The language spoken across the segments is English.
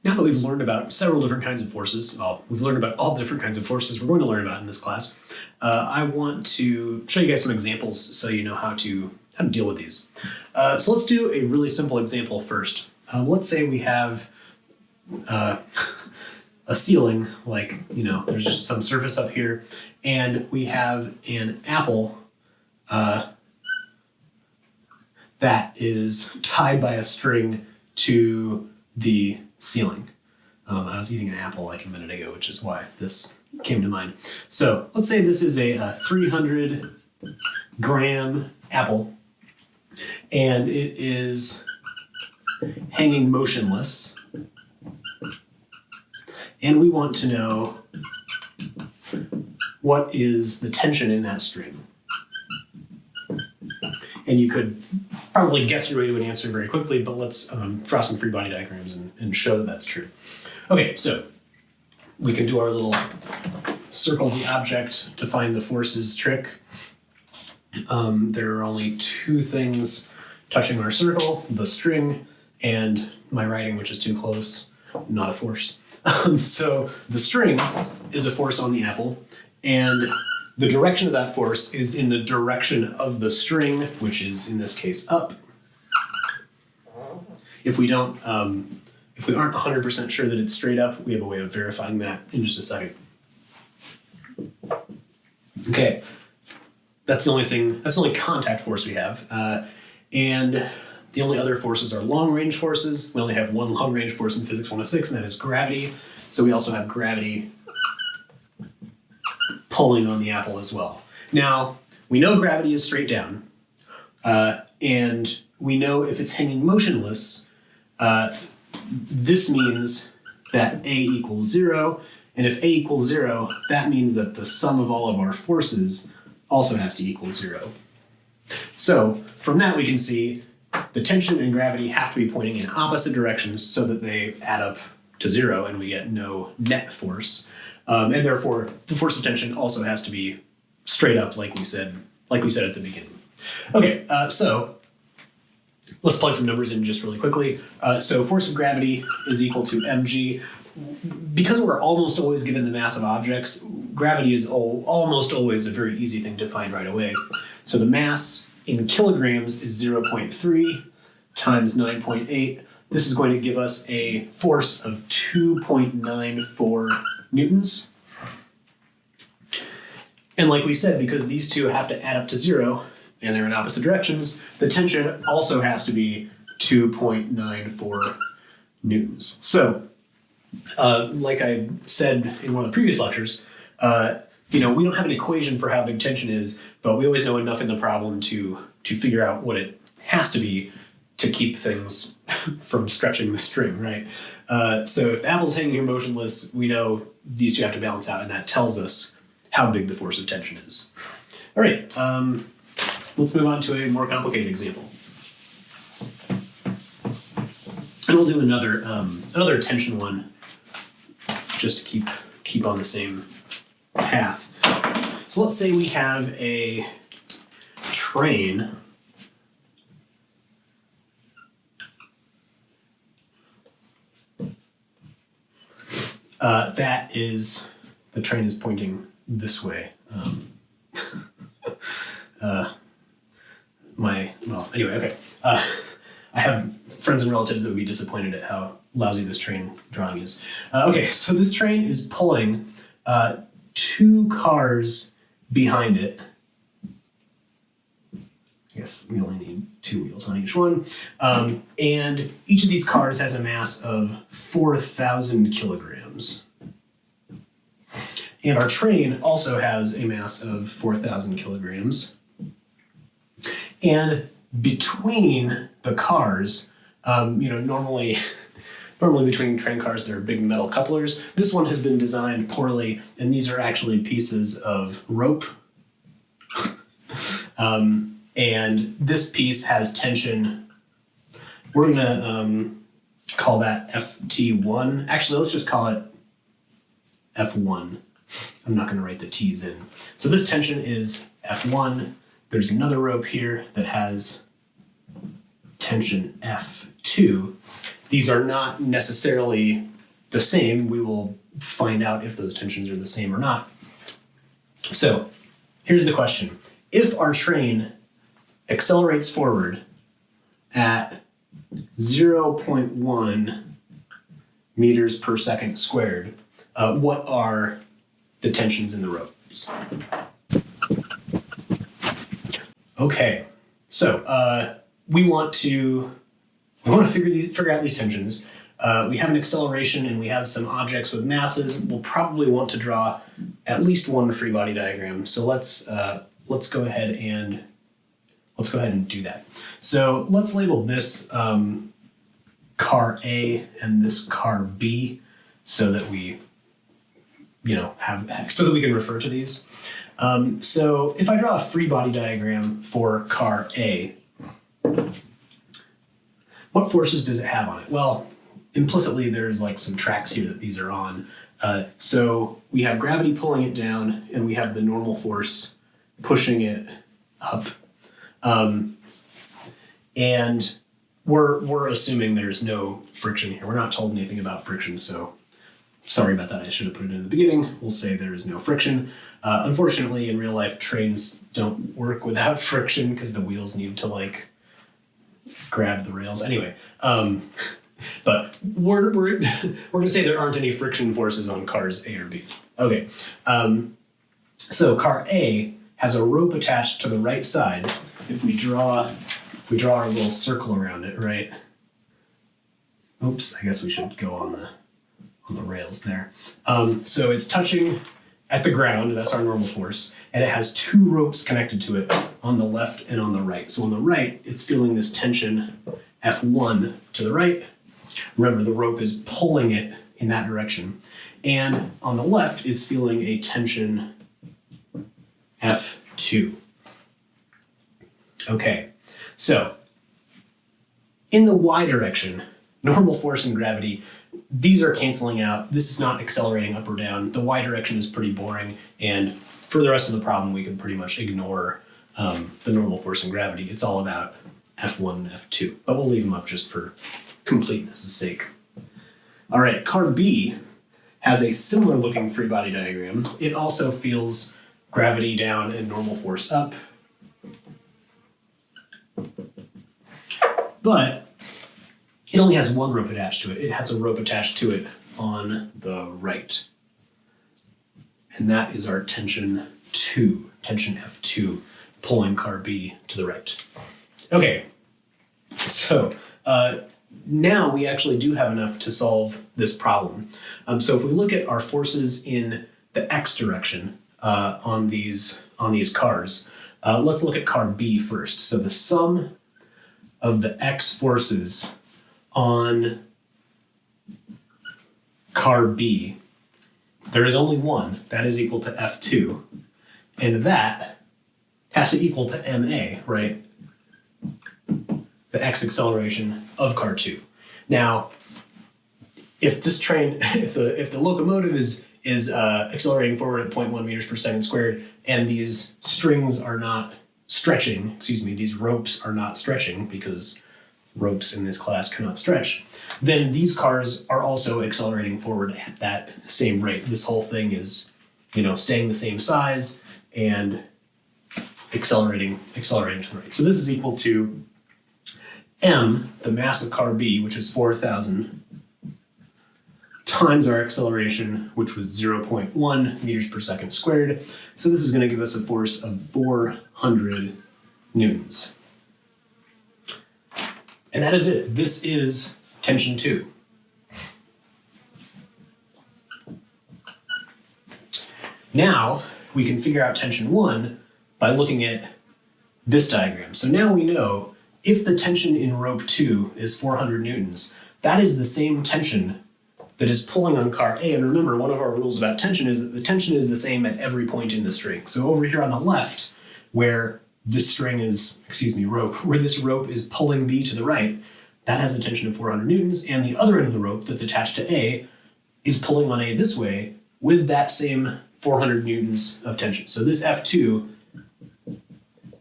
Now that we've learned about several different kinds of forces, well, we've learned about all the different kinds of forces we're going to learn about in this class, I want to show you guys some examples so you know how to deal with these. So let's do a really simple example first. Let's say we have a ceiling, like, there's just some surface up here, and we have an apple that is tied by a string to the ceiling. I was eating an apple like a minute ago, which is why this came to mind. So let's say this is a 300 gram apple, and it is hanging motionless. And we want to know what is the tension in that string. And you could probably guess your way to an answer very quickly, but let's draw some free body diagrams and show that that's true. Okay, so we can do our little circle the object to find the forces trick. There are only two things touching our circle, the string and my writing, which is too close, not a force. So the string is a force on the apple, and the direction of that force is in the direction of the string, which is in this case up. If we aren't 100% sure that it's straight up, we have a way of verifying that in just a second. Okay, that's the only contact force we have. And the only other forces are long-range forces. We only have one long-range force in Physics 106, and that is gravity. So we also have gravity pulling on the apple as well. Now, we know gravity is straight down, and we know if it's hanging motionless, this means that A equals 0, and if A equals 0, that means that the sum of all of our forces also has to equal 0. So from that we can see the tension and gravity have to be pointing in opposite directions so that they add up to 0 and we get no net force. And therefore the force of tension also has to be straight up like we said at the beginning. Okay, so let's plug some numbers in just really quickly. So force of gravity is equal to mg. Because we're almost always given the mass of objects, gravity is almost always a very easy thing to find right away. So the mass in kilograms is 0.3 times 9.8. This is going to give us a force of 2.94 newtons. And like we said, because these two have to add up to 0, and they're in opposite directions, the tension also has to be 2.94 newtons. So, like I said in one of the previous lectures, we don't have an equation for how big tension is, but we always know enough in the problem to figure out what it has to be to keep things from stretching the string, right? So if the apple's hanging motionless, we know these two have to balance out, and that tells us how big the force of tension is. All right, let's move on to a more complicated example. And we'll do another tension one just to keep on the same path. So let's say we have a train the train is pointing this way. Okay. I have friends and relatives that would be disappointed at how lousy this train drawing is. Okay, so this train is pulling 2 cars behind it. I guess we only need 2 wheels on each one. And each of these cars has a mass of 4,000 kilograms. And our train also has a mass of 4,000 kilograms. And between the cars, normally between train cars there are big metal couplers. This one has been designed poorly, and these are actually pieces of rope. And this piece has tension. We're gonna call that FT1. Actually, let's just call it F1. I'm not gonna write the T's in. So this tension is F1. There's another rope here that has tension F2. F2. These are not necessarily the same. We will find out if those tensions are the same or not. So here's the question. If our train accelerates forward at 0.1 meters per second squared, what are the tensions in the ropes? Okay, so we want to figure out these tensions. We have an acceleration and we have some objects with masses. We'll probably want to draw at least one free body diagram. So let's go ahead and do that. So let's label this car A and this car B so that we can refer to these. So if I draw a free body diagram for car A, what forces does it have on it? Well, implicitly there's like some tracks here that these are on. So we have gravity pulling it down and we have the normal force pushing it up. And we're assuming there's no friction here. We're not told anything about friction, so sorry about that. I should have put it in the beginning. We'll say there is no friction. Unfortunately, in real life, trains don't work without friction because the wheels need to like grab the rails. Anyway, but we're gonna say there aren't any friction forces on cars A or B. Okay, so car A has a rope attached to the right side. If we draw our little circle around it, right? Oops, I guess we should go on the rails there. So it's touching at the ground, that's our normal force, and it has two ropes connected to it on the left and on the right. So on the right, it's feeling this tension F1 to the right. Remember, the rope is pulling it in that direction. And on the left is feeling a tension F2. Okay, so in the y direction, normal force and gravity, these are canceling out. This is not accelerating up or down. The y direction is pretty boring, and for the rest of the problem, we can pretty much ignore the normal force and gravity. It's all about F1 and F2, but we'll leave them up just for completeness' sake. All right, car B has a similar looking free body diagram. It also feels gravity down and normal force up. But it only has one rope attached to it. It has a rope attached to it on the right. And that is our tension F2, pulling car B to the right. Okay, so now we actually do have enough to solve this problem. So if we look at our forces in the x direction on these cars, let's look at car B first. So the sum of the x forces on car B, there is only one. That is equal to F2. And that has to equal to MA, right? The x acceleration of car 2. Now, if this train, if the locomotive is accelerating forward at 0.1 meters per second squared, and these strings are not stretching, these ropes are not stretching because ropes in this class cannot stretch, then these cars are also accelerating forward at that same rate. This whole thing is, staying the same size and accelerating to the right. So this is equal to m, the mass of car B, which is 4,000, times our acceleration, which was 0.1 meters per second squared. So this is going to give us a force of 400 newtons. And that is it. This is tension 2. Now we can figure out tension 1 by looking at this diagram. So now we know if the tension in rope 2 is 400 newtons, that is the same tension that is pulling on car A. And remember, one of our rules about tension is that the tension is the same at every point in the string. So over here on the left, where this string is, rope, where this rope is pulling B to the right, that has a tension of 400 newtons, and the other end of the rope that's attached to A is pulling on A this way with that same 400 newtons of tension. So this F2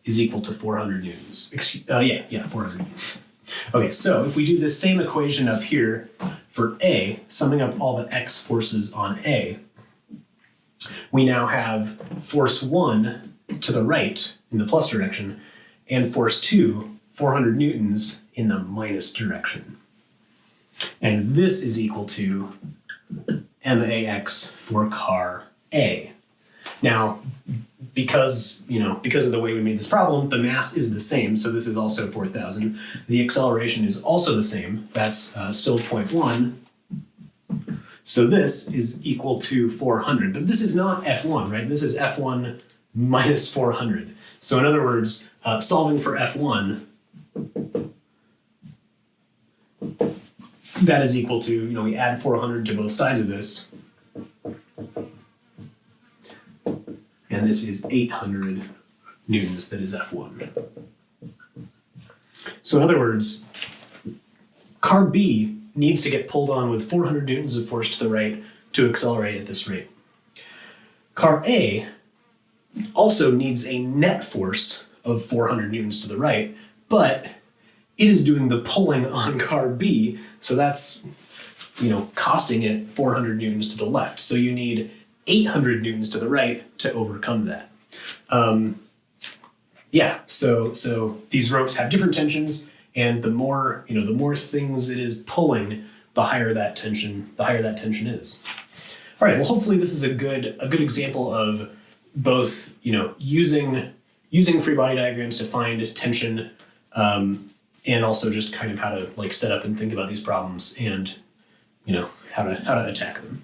is equal to 400 newtons. 400 newtons. Okay, so if we do the same equation up here for A, summing up all the X forces on A, we now have force 1 to the right in the plus direction and force 2, 400 newtons in the minus direction. And this is equal to MAX for car A. Now, because of the way we made this problem, the mass is the same, so this is also 4,000. The acceleration is also the same, that's still 0.1. So this is equal to 400, but this is not F1, right? This is F1 minus 400. So in other words, solving for F1, that is equal to, we add 400 to both sides of this, and this is 800 newtons, that is F1. So in other words, car B needs to get pulled on with 400 newtons of force to the right to accelerate at this rate. Car A also needs a net force of 400 newtons to the right, but it is doing the pulling on car B, so that's, costing it 400 newtons to the left. So you need 800 newtons to the right to overcome that. So these ropes have different tensions, and the more things it is pulling, the higher that tension is. All right, well, hopefully this is a good example of both, using free body diagrams to find tension, and also just kind of how to set up and think about these problems and, how to attack them.